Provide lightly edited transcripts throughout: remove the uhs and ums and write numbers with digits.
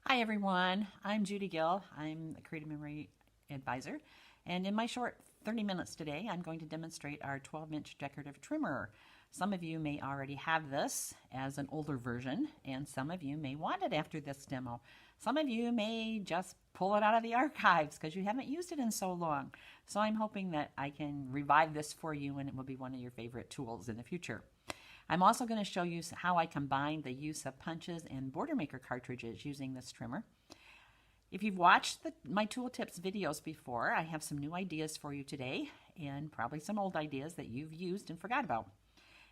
Hi everyone, I'm Judy Gill. I'm a creative memory advisor, and in my short 30 minutes today I'm going to demonstrate our 12-inch decorative trimmer. Some of you may already have this as an older version, and some of you may want it after this demo. Some of you may just pull it out of the archives because you haven't used it in so long. So I'm hoping that I can revive this for you and it will be one of your favorite tools in the future. I'm also going to show you how I combine the use of punches and border maker cartridges using this trimmer. If you've watched my tool tips videos before, I have some new ideas for you today and probably some old ideas that you've used and forgot about.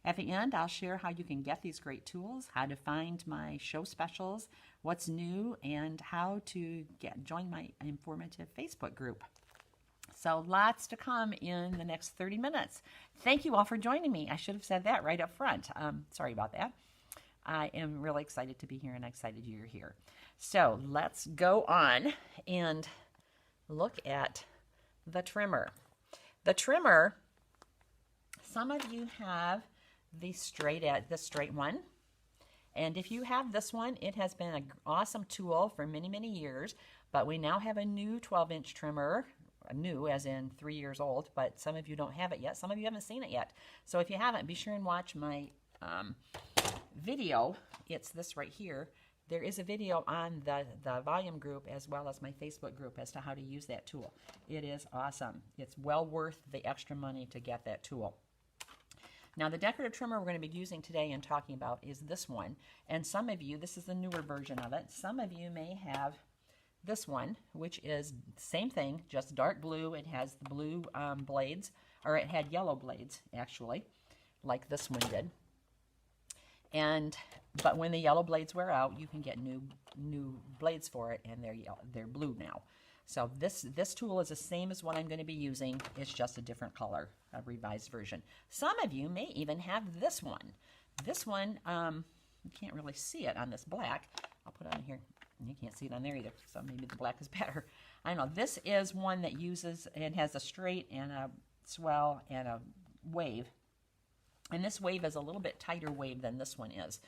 At the end, I'll share how you can get these great tools, how to find my show specials, what's new, and how to join my informative Facebook group. So lots to come in the next 30 minutes. Thank you all for joining me. I should have said that right up front. Sorry about that. I am really excited to be here and excited you're here. So let's go on and look at the trimmer. The trimmer, some of you have the straight one. And if you have this one, it has been an awesome tool for many, many years. But we now have a new 12-inch trimmer. New as in 3 years old, but some of you don't have it yet. Some of you haven't seen it yet. So if you haven't, be sure and watch my video. It's this right here. There is a video on the volume group as well as my Facebook group as to how to use that tool. It is awesome. It's well worth the extra money to get that tool. Now the decorative trimmer we're going to be using today and talking about is this one. And some of you, this is the newer version of it. Some of you may have this one, which is same thing, just dark blue. It has the blue blades, or it had yellow blades actually, like this one did. But when the yellow blades wear out, you can get new blades for it, and they're blue now. So this tool is the same as what I'm going to be using. It's just a different color, a revised version. Some of you may even have this one. This one, you can't really see it on this black. I'll put it on here. You can't see it on there either, so maybe the black is better. I don't know. This is one that has a straight and a swell and a wave. And this wave is a little bit tighter wave than this one is.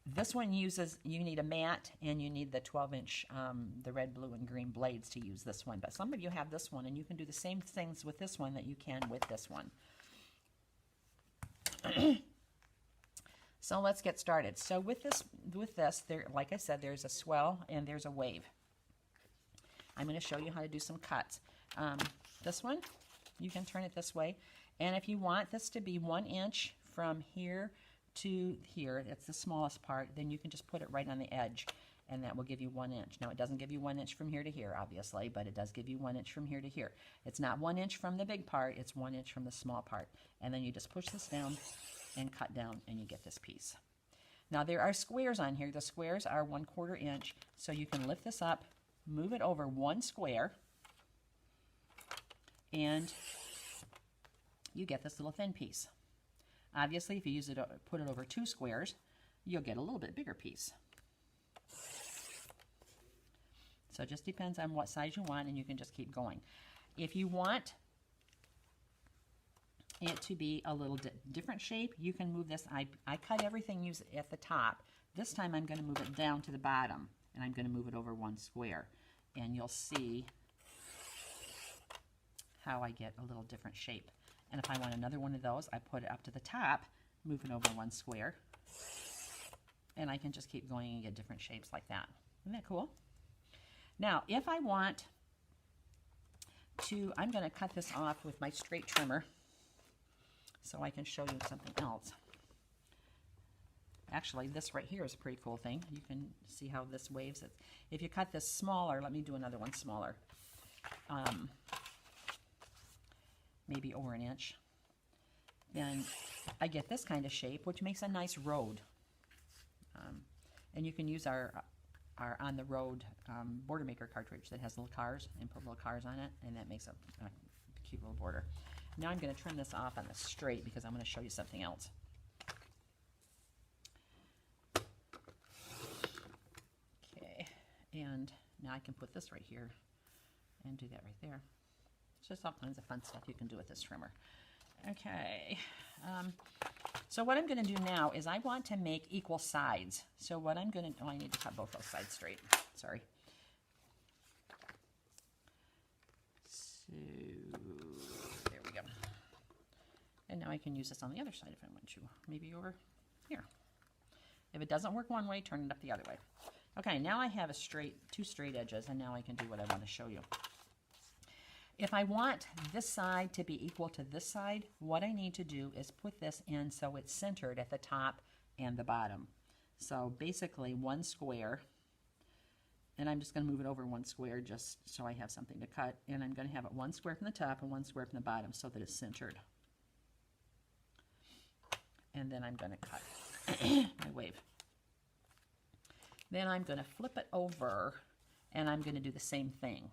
This one you need a mat and you need the 12-inch, the red, blue, and green blades to use this one. But some of you have this one, and you can do the same things with this one that you can with this one. So let's get started. So with this, there, like I said, there's a swell and there's a wave. I'm going to show you how to do some cuts. This one, you can turn it this way. And if you want this to be 1 inch from here to here, that's the smallest part, then you can just put it right on the edge, and that will give you 1 inch. Now, it doesn't give you 1 inch from here to here, obviously, but it does give you 1 inch from here to here. It's not 1 inch from the big part, it's 1 inch from the small part. And then you just push this down and cut down, and you get this piece. Now there are squares on here. The squares are 1/4 inch, so you can lift this up, move it over 1 square, and you get this little thin piece. Obviously, if you put it over 2 squares, you'll get a little bit bigger piece. So it just depends on what size you want, and you can just keep going. If you want it to be a little different shape, you can move this. I cut everything at the top. This time I'm going to move it down to the bottom, and I'm going to move it over 1 square, and you'll see how I get a little different shape. And if I want another one of those, I put it up to the top, move it over 1 square, and I can just keep going and get different shapes like that. Isn't that cool? Now if I want to, I'm going to cut this off with my straight trimmer so I can show you something else. Actually, this right here is a pretty cool thing. You can see how this waves it. If you cut this smaller, let me do another one smaller. Maybe over 1 inch. Then I get this kind of shape, which makes a nice road. And you can use our on the road border maker cartridge that has little cars, and put little cars on it, and that makes a cute little border. Now I'm going to trim this off on the straight because I'm going to show you something else. Okay, and now I can put this right here and do that right there. It's just all kinds of fun stuff you can do with this trimmer. Okay, So what I'm going to do now is I want to make equal sides. So what I'm going to, oh, I need to cut both those sides straight. Sorry. So there we go. And now I can use this on the other side if I want to. Maybe over here. If it doesn't work one way, turn it up the other way. Okay, now I have two straight edges, and now I can do what I want to show you. If I want this side to be equal to this side, what I need to do is put this in so it's centered at the top and the bottom. So basically one square, and I'm just going to move it over one square just so I have something to cut, and I'm going to have it one square from the top and one square from the bottom so that it's centered. And then I'm going to cut my wave. Then I'm going to flip it over, and I'm going to do the same thing.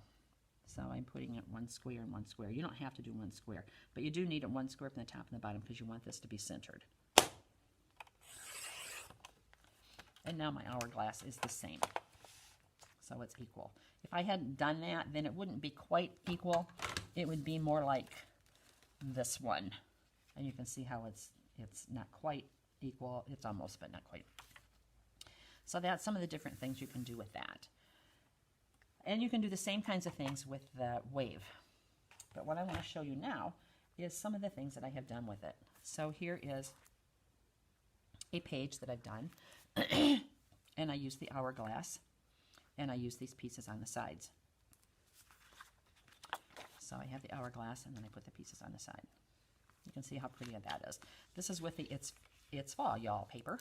So I'm putting it one square and one square. You don't have to do one square, but you do need it one square from the top and the bottom because you want this to be centered. And now my hourglass is the same. So it's equal. If I hadn't done that, then it wouldn't be quite equal. It would be more like this one. And you can see how it's not quite equal. It's almost, but not quite. So that's some of the different things you can do with that. And you can do the same kinds of things with the wave. But what I want to show you now is some of the things that I have done with it. So here is a page that I've done. And I use the hourglass. And I use these pieces on the sides. So I have the hourglass, and then I put the pieces on the side. You can see how pretty that is. This is with the It's Fall, Y'all paper.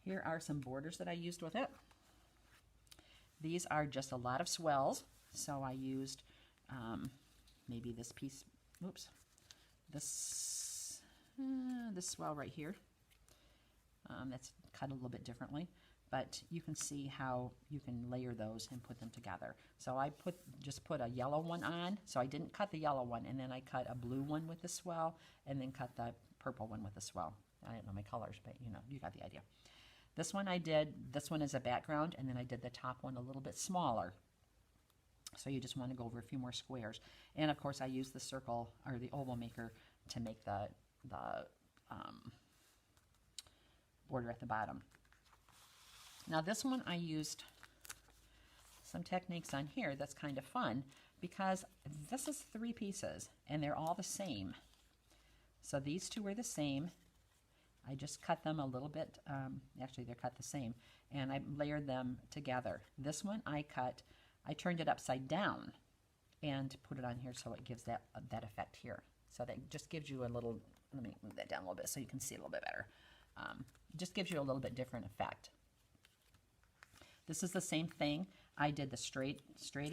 Here are some borders that I used with it. These are just a lot of swells, so I used maybe this piece, oops, this swell right here. That's cut a little bit differently, but you can see how you can layer those and put them together. So I just put a yellow one on, so I didn't cut the yellow one, and then I cut a blue one with the swell, and then cut the purple one with the swell. I don't know my colors, but you know, you got the idea. This one I did, this one is a background, and then I did the top one a little bit smaller. So you just want to go over a few more squares. And of course I use the circle, or the oval maker, to make the border at the bottom. Now this one I used some techniques on here that's kind of fun, because this is 3 pieces, and they're all the same. So these two are the same. I just cut them a little bit, actually they're cut the same, and I layered them together. This one I turned it upside down and put it on here so it gives that effect here. So that just gives you a little, let me move that down a little bit so you can see a little bit better. Just gives you a little bit different effect. This is the same thing. I did the straight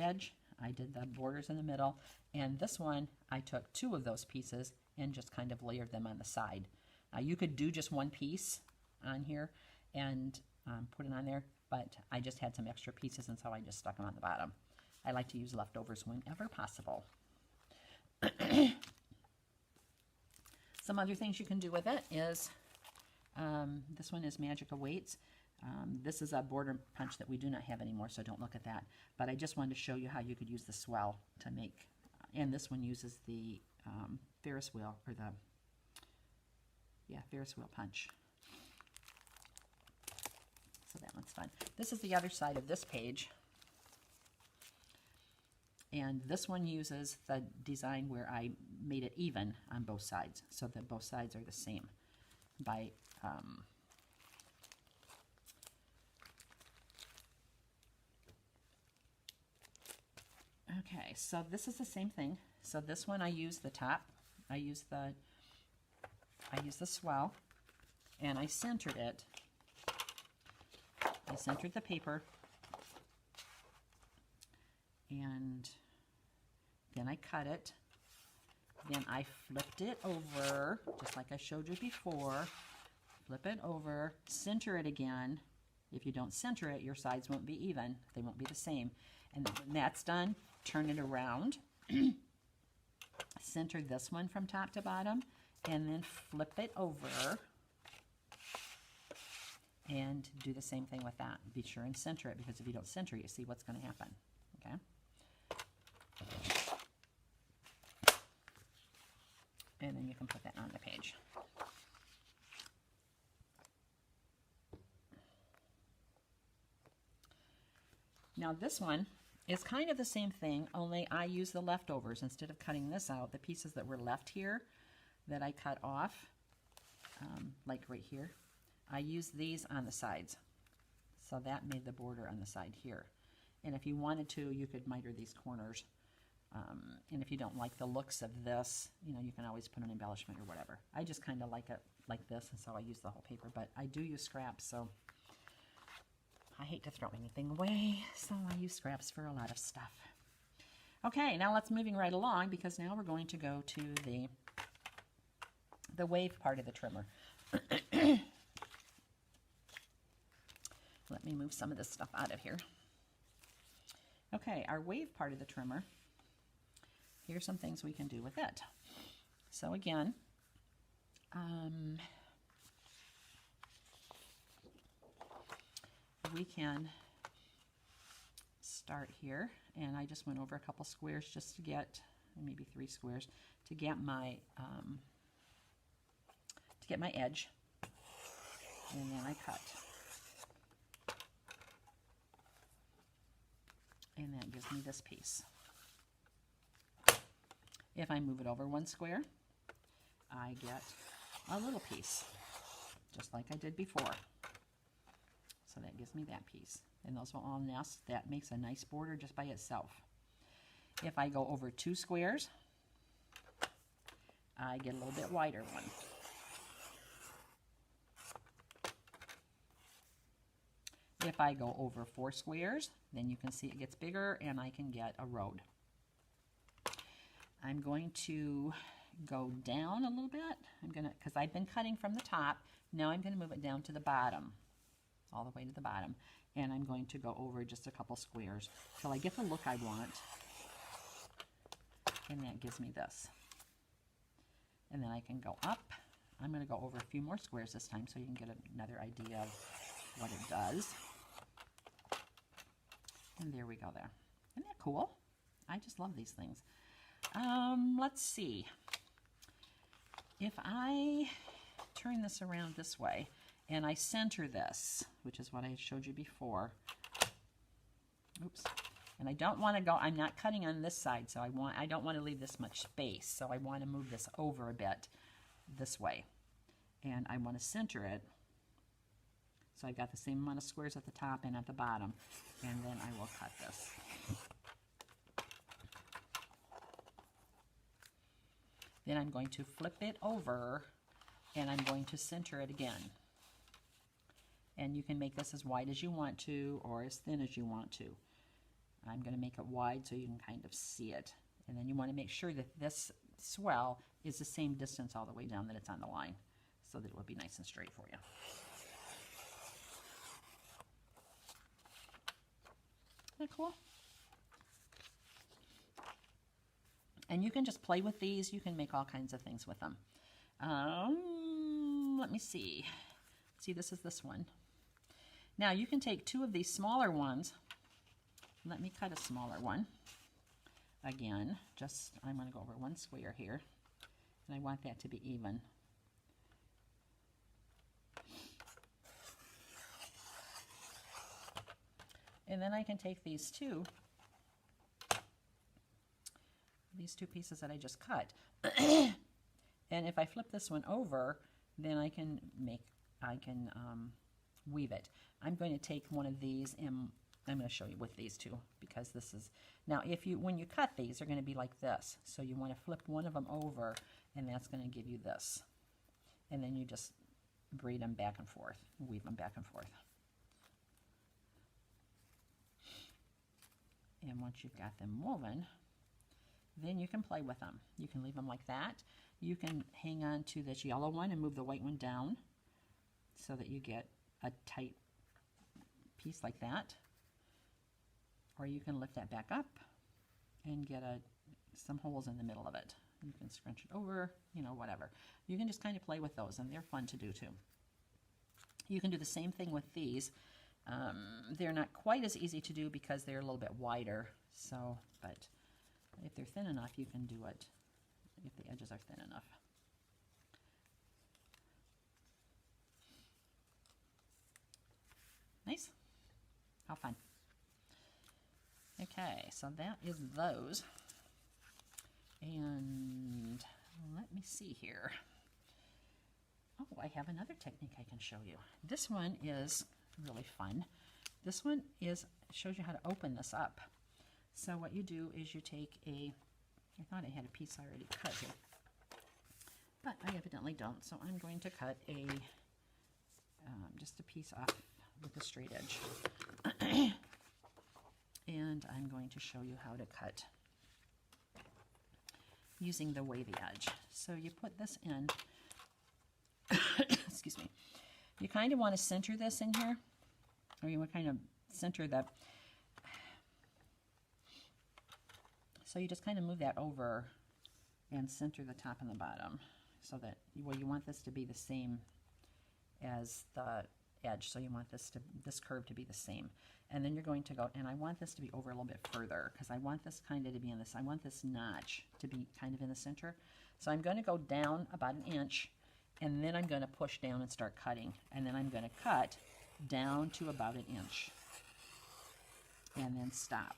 edge, I did the borders in the middle, and this one I took 2 of those pieces and just kind of layered them on the side. You could do just one piece on here and put it on there, but I just had some extra pieces, and so I just stuck them on the bottom. I like to use leftovers whenever possible. Some other things you can do with it is, this one is Magic Awaits. This is a border punch that we do not have anymore, so don't look at that. But I just wanted to show you how you could use the swell to make, and this one uses the Ferris wheel, or the Ferris wheel punch. So that one's fun. This is the other side of this page. And this one uses the design where I made it even on both sides, so that both sides are the same. By okay, so this is the same thing. So this one I use the top, I use the swell, and I centered it. I centered the paper, and then I cut it. Then I flipped it over, just like I showed you before. Flip it over, center it again. If you don't center it, your sides won't be even. They won't be the same. And when that's done, turn it around. Center this one from top to bottom, and then flip it over. And do the same thing with that. Be sure and center it, because if you don't center it, you see what's going to happen. Okay? And then you you can put that on the page. Now this one is kind of the same thing, only I use the leftovers. Instead of cutting this out, the pieces that were left here that I cut off, like right here, I used these on the sides. So that made the border on the side here. And if you wanted to, you could miter these corners. And if you don't like the looks of this, you know, you can always put an embellishment or whatever. I just kind of like it like this, and so I use the whole paper, but I do use scraps, so I hate to throw anything away, so I use scraps for a lot of stuff. Okay, now let's moving right along, because now we're going to go to the wave part of the trimmer. Let me move some of this stuff out of here. Okay, our wave part of the trimmer, here's some things we can do with it. So again, we can start here, and I just went over a couple squares just to get, maybe 3 squares, to get my edge, and then I cut. And that gives me this piece. If I move it over 1 square, I get a little piece, just like I did before. So that gives me that piece. And those will all nest. That makes a nice border just by itself. If I go over 2 squares, I get a little bit wider one. If I go over 4 squares, then you can see it gets bigger and I can get a road. I'm going to go down a little bit. Because I've been cutting from the top, now I'm going to move it down to the bottom, all the way to the bottom. And I'm going to go over just a couple squares till I get the look I want. And that gives me this. And then I can go up. I'm going to go over a few more squares this time so you can get another idea of what it does. And there we go there. Isn't that cool? I just love these things. Let's see. If I turn this around this way and I center this, which is what I showed you before. Oops. And I don't want to go, I'm not cutting on this side, so I don't want to leave this much space. So I want to move this over a bit this way. And I want to center it. So I've got the same amount of squares at the top and at the bottom. And then I will cut this. Then I'm going to flip it over and I'm going to center it again. And you can make this as wide as you want to or as thin as you want to. I'm going to make it wide so you can kind of see it. And then you want to make sure that this swell is the same distance all the way down that it's on the line so that it will be nice and straight for you. Isn't that cool? And you can just play with these. You can make all kinds of things with them. Let me see. See, this is this one. Now you can take 2 of these smaller ones. Let me cut a smaller one. Again, I'm going to go over 1 square here. And I want that to be even. And then I can take these two pieces that I just cut. And if I flip this one over, then I can weave it. I'm going to take one of these and I'm going to show you with these two, because this is, now when you cut these, they're going to be like this. So you want to flip one of them over and that's going to give you this. And then you just braid them back and forth, weave them back and forth. And once you've got them woven, then you can play with them. You can leave them like that. You can hang on to this yellow one and move the white one down so that you get a tight piece like that. Or you can lift that back up and get some holes in the middle of it. You can scrunch it over, whatever. You can just kind of play with those, and they're fun to do too. You can do the same thing with these. They're not quite as easy to do because they're a little bit wider. But if they're thin enough, you can do it if the edges are thin enough. How fun. Okay, so that is those. And let me see here. Oh, I have another technique I can show you. This one is really fun. This one shows you how to open this up. So what you do is you take I thought I had a piece already cut here, but I evidently don't. So I'm going to cut just a piece off with a straight edge. And I'm going to show you how to cut using the wavy edge. So you put this in, excuse me, you kind of want to center this in here, or you want to kind of center the, so you just kind of move that over and center the top and the bottom so that, well, you want this to be the same as the edge, so you want this curve to be the same. And then you're going to go, and I want this to be over a little bit further because I want this kind of to be in this, I want this notch to be kind of in the center. So I'm going to go down about an inch, and then I'm going to push down and start cutting. And then I'm going to cut down to about an inch and then stop.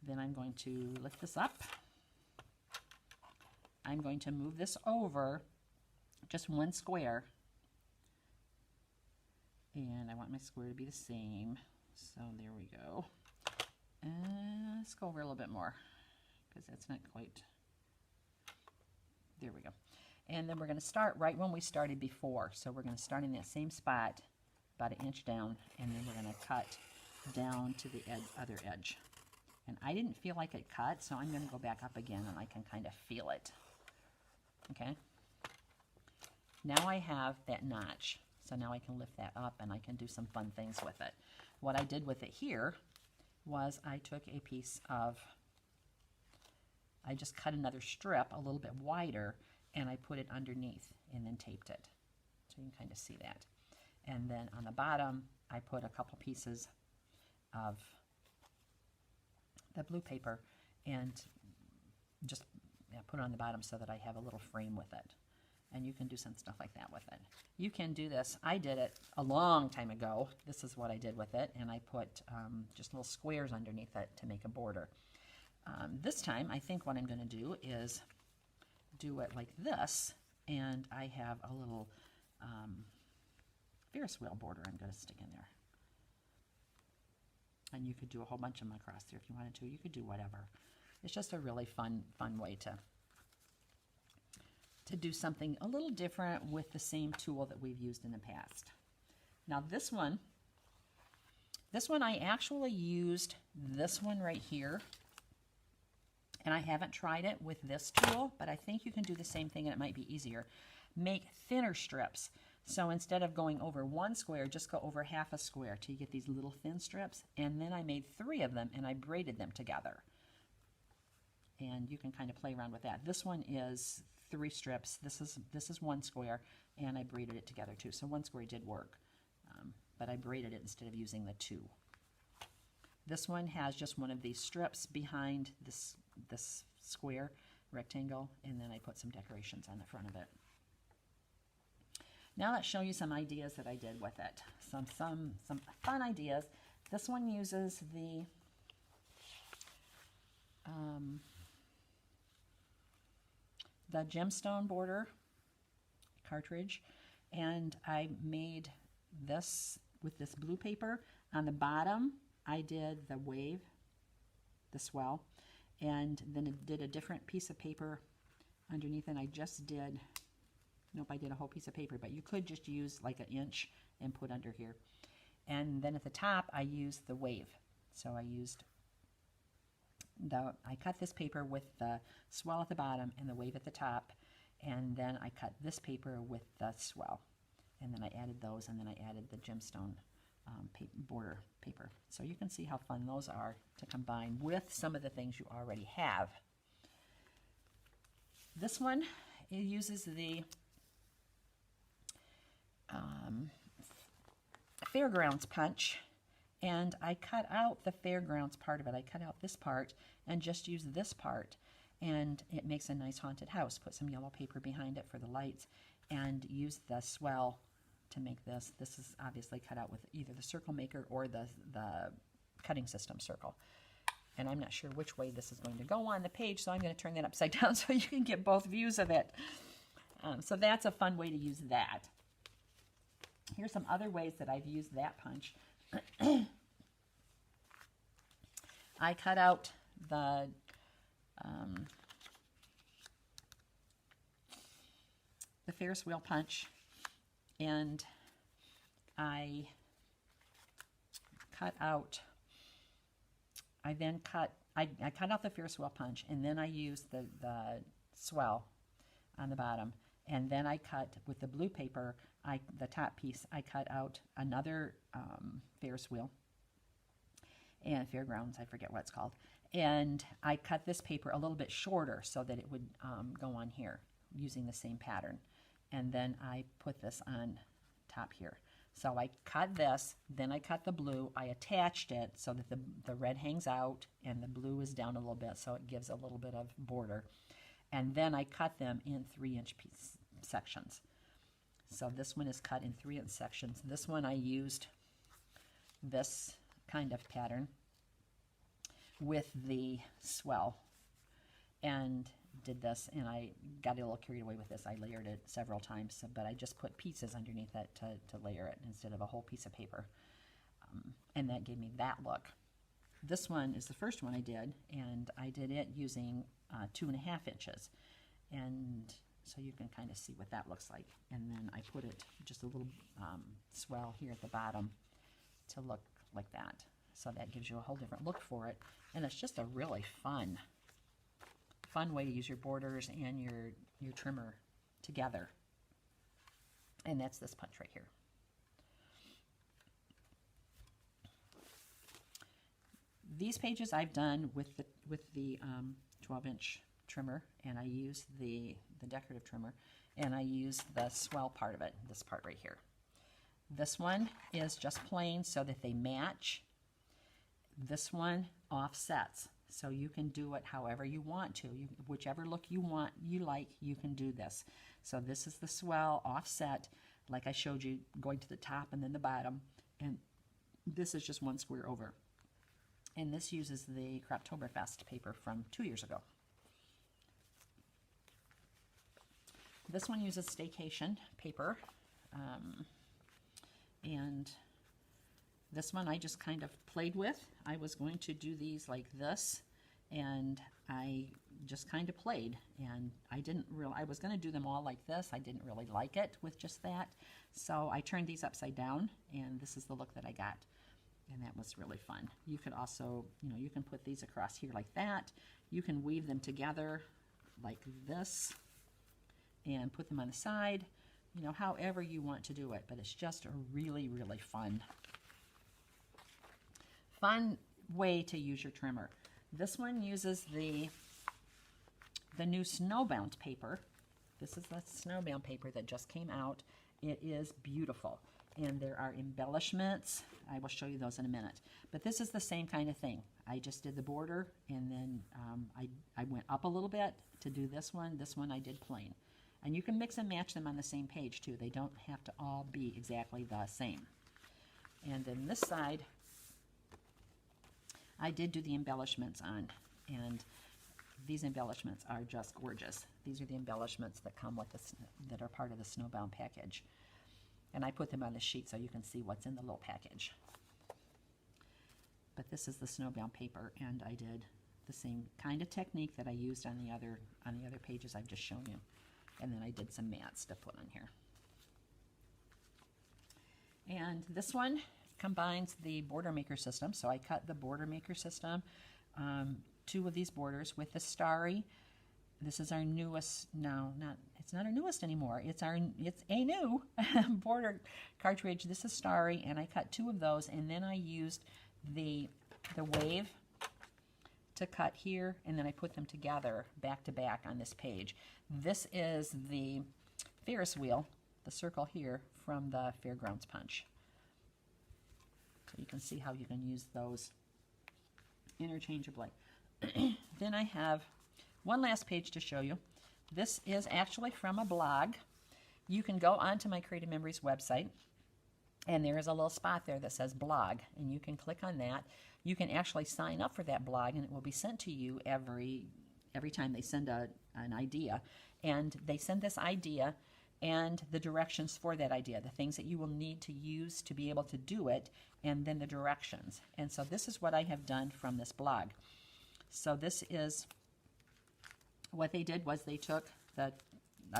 Then I'm going to lift this up. I'm going to move this over just one square. And I want my square to be the same. So there we go. And let's go over a little bit more because that's not quite. There we go. And then we're going to start right when we started before. So we're going to start in that same spot, about an inch down, and then we're going to cut down to the other edge. And I didn't feel like it cut, so I'm going to go back up again and I can kind of feel it. Okay? Now I have that notch. So now I can lift that up and I can do some fun things with it. What I did with it here was I took a piece of, I just cut another strip a little bit wider and I put it underneath and then taped it. So you can kind of see that. And then on the bottom, I put a couple pieces of the blue paper and just put it on the bottom so that I have a little frame with it. And you can do some stuff like that with it. You can do this. I did it a long time ago. This is what I did with it. And I put just little squares underneath it to make a border. This time, I think what I'm going to do is do it like this. And I have a little Ferris wheel border I'm going to stick in there. And you could do a whole bunch of them across there if you wanted to. You could do whatever. It's just a really fun way to do something a little different with the same tool that we've used in the past. Now this one I actually used this one right here, and I haven't tried it with this tool, but I think you can do the same thing and it might be easier. Make thinner strips. So instead of going over one square, just go over half a square till you get these little thin strips, and then I made 3 of them and I braided them together. And you can kind of play around with that. This one is 3 strips. This is 1 square, and I braided it together too. So 1 square did work, but I braided it instead of using the 2. This one has just one of these strips behind this square rectangle, and then I put some decorations on the front of it. Now let's show you some ideas that I did with it. Some fun ideas. This one uses the Gemstone border cartridge, and I made this with this blue paper. On the bottom I did the wave, the swell, and then it did a different piece of paper underneath, and I just did, nope, I did a whole piece of paper, but you could just use like an inch and put under here. And then at the top I used the wave. So I cut this paper with the swell at the bottom and the wave at the top, and then I cut this paper with the swell, and then I added those, and then I added the Gemstone border paper. So you can see how fun those are to combine with some of the things you already have. This one, it uses the Fairgrounds punch, and I cut out the Fairgrounds part of it. I cut out this part and just used this part, and it makes a nice haunted house. Put some yellow paper behind it for the lights and use the swell to make this. This is obviously cut out with either the circle maker or the cutting system circle. And I'm not sure which way this is going to go on the page, so I'm going to turn that upside down so you can get both views of it. So that's a fun way to use that. Here's some other ways that I've used that punch. I cut out the Ferris wheel punch, and I cut out, I cut out the Ferris wheel punch, and then I used the swell on the bottom, and then I cut with the blue paper, the top piece, I cut out another Ferris wheel, and fairgrounds, I forget what it's called, and I cut this paper a little bit shorter so that it would go on here using the same pattern, and then I put this on top here. So I cut this, then I cut the blue, I attached it so that the red hangs out and the blue is down a little bit so it gives a little bit of border. And then I cut them in 3-inch sections. So this one is cut in 3-inch sections. This one I used this kind of pattern with the swell and did this, and I got a little carried away with this. I layered it several times, but I just put pieces underneath it to layer it instead of a whole piece of paper. And that gave me that look. This one is the first one I did, and I did it using 2.5 inches. And so you can kind of see what that looks like. And then I put it just a little swell here at the bottom to look like that. So that gives you a whole different look for it. And it's just a really fun way to use your borders and your trimmer together. And that's this punch right here. These pages I've done with the 12-inch trimmer, and I use the decorative trimmer, and I use the swell part of it, this part right here. This one is just plain so that they match. This one offsets. So you can do it however you want to. Whichever look you like, you can do this. So this is the swell offset, like I showed you, going to the top and then the bottom. And this is just one square over. And this uses the Croptoberfest paper from 2 years ago. This one uses staycation paper. And this one I just kind of played with. I was going to do these like this, and I just kind of played, and I was going to do them all like this. I didn't really like it with just that, so I turned these upside down, and this is the look that I got, and that was really fun. You could also, you can put these across here like that. You can weave them together like this and put them on the side, however you want to do it, but it's just a really, really fun way to use your trimmer. This one uses the new snowbound paper. This is the snowbound paper that just came out. It is beautiful, and there are embellishments. I will show you those in a minute. But this is the same kind of thing. I just did the border, and then I went up a little bit to do this one. This one I did plain. And you can mix and match them on the same page too. They don't have to all be exactly the same. And then this side, I did do the embellishments on, and these embellishments are just gorgeous. These are the embellishments that come with that are part of the snowbound package. And I put them on the sheet so you can see what's in the little package. But this is the snowbound paper, and I did the same kind of technique that I used on the other pages I've just shown you. And then I did some mats to put on here. And this one combines the border maker system. So I cut the border maker system, 2 of these borders with the starry. This is our newest, it's not our newest anymore. It's a new border cartridge. This is starry, and I cut 2 of those, and then I used the wave to cut here, and then I put them together back to back on this page. This is the Ferris wheel, the circle here, from the Fairgrounds punch. So you can see how you can use those interchangeably. Then I have one last page to show you. This is actually from a blog, you can go onto my Creative Memories website, and there is a little spot there that says blog, and you can click on that. You can actually sign up for that blog, and it will be sent to you every time they send an idea. And they send this idea and the directions for that idea, the things that you will need to use to be able to do it, and then the directions. And so this is what I have done from this blog. So this is what they did was they took a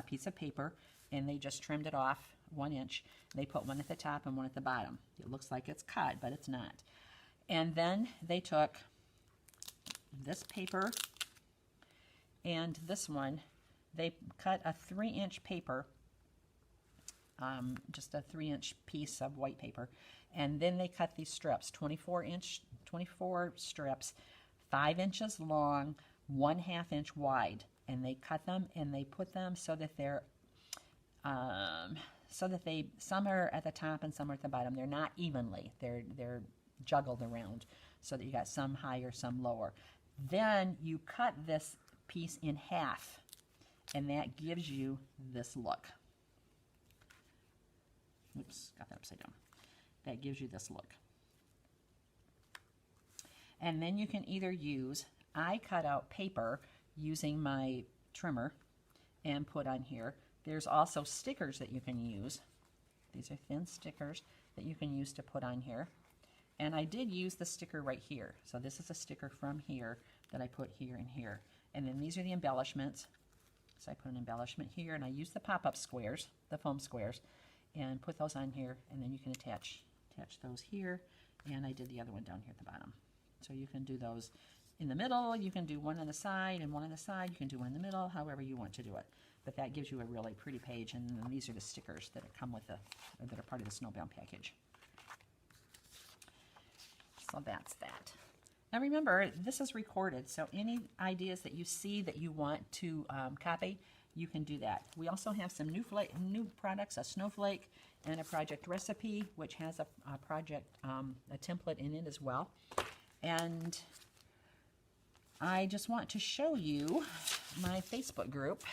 piece of paper and they just trimmed it off 1 inch. They put one at the top and one at the bottom. It looks like it's cut, but it's not. And then they took this paper and this one. They cut a 3-inch paper, just a 3-inch piece of white paper, and then they cut these strips, 24 strips, 5 inches long, 1/2 inch wide, and they cut them and they put them so that they're some are at the top and some are at the bottom. They're not evenly. They're juggled around so that you got some higher, some lower. Then you cut this piece in half, and that gives you this look. Oops, got that upside down. That gives you this look. And then you can either use, I cut out paper using my trimmer and put on here. There's also stickers that you can use. These are thin stickers that you can use to put on here. And I did use the sticker right here. So this is a sticker from here that I put here and here. And then these are the embellishments. So I put an embellishment here, and I use the pop-up squares, the foam squares, and put those on here, and then you can attach those here. And I did the other one down here at the bottom. So you can do those in the middle, you can do one on the side and one on the side, you can do one in the middle, however you want to do it. But that gives you a really pretty page, and then these are the stickers that come with that are part of the snowbound package. So that's that. Now remember, this is recorded, so any ideas that you see that you want to copy, you can do that. We also have some new products, a snowflake and a project recipe, which has a project, a template in it as well. And I just want to show you my Facebook group,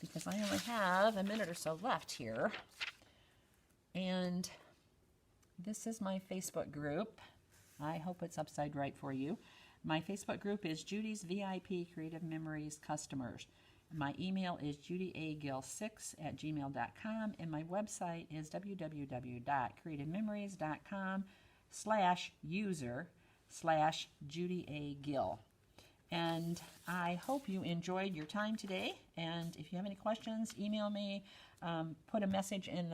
because I only have a minute or so left here. And this is my Facebook group. I hope it's upside right for you. My Facebook group is Judy's VIP Creative Memories Customers. My email is judyagill6@gmail.com, and my website is www.creativememories.com/user/JudyAGill. And I hope you enjoyed your time today. And if you have any questions, email me, put a message in the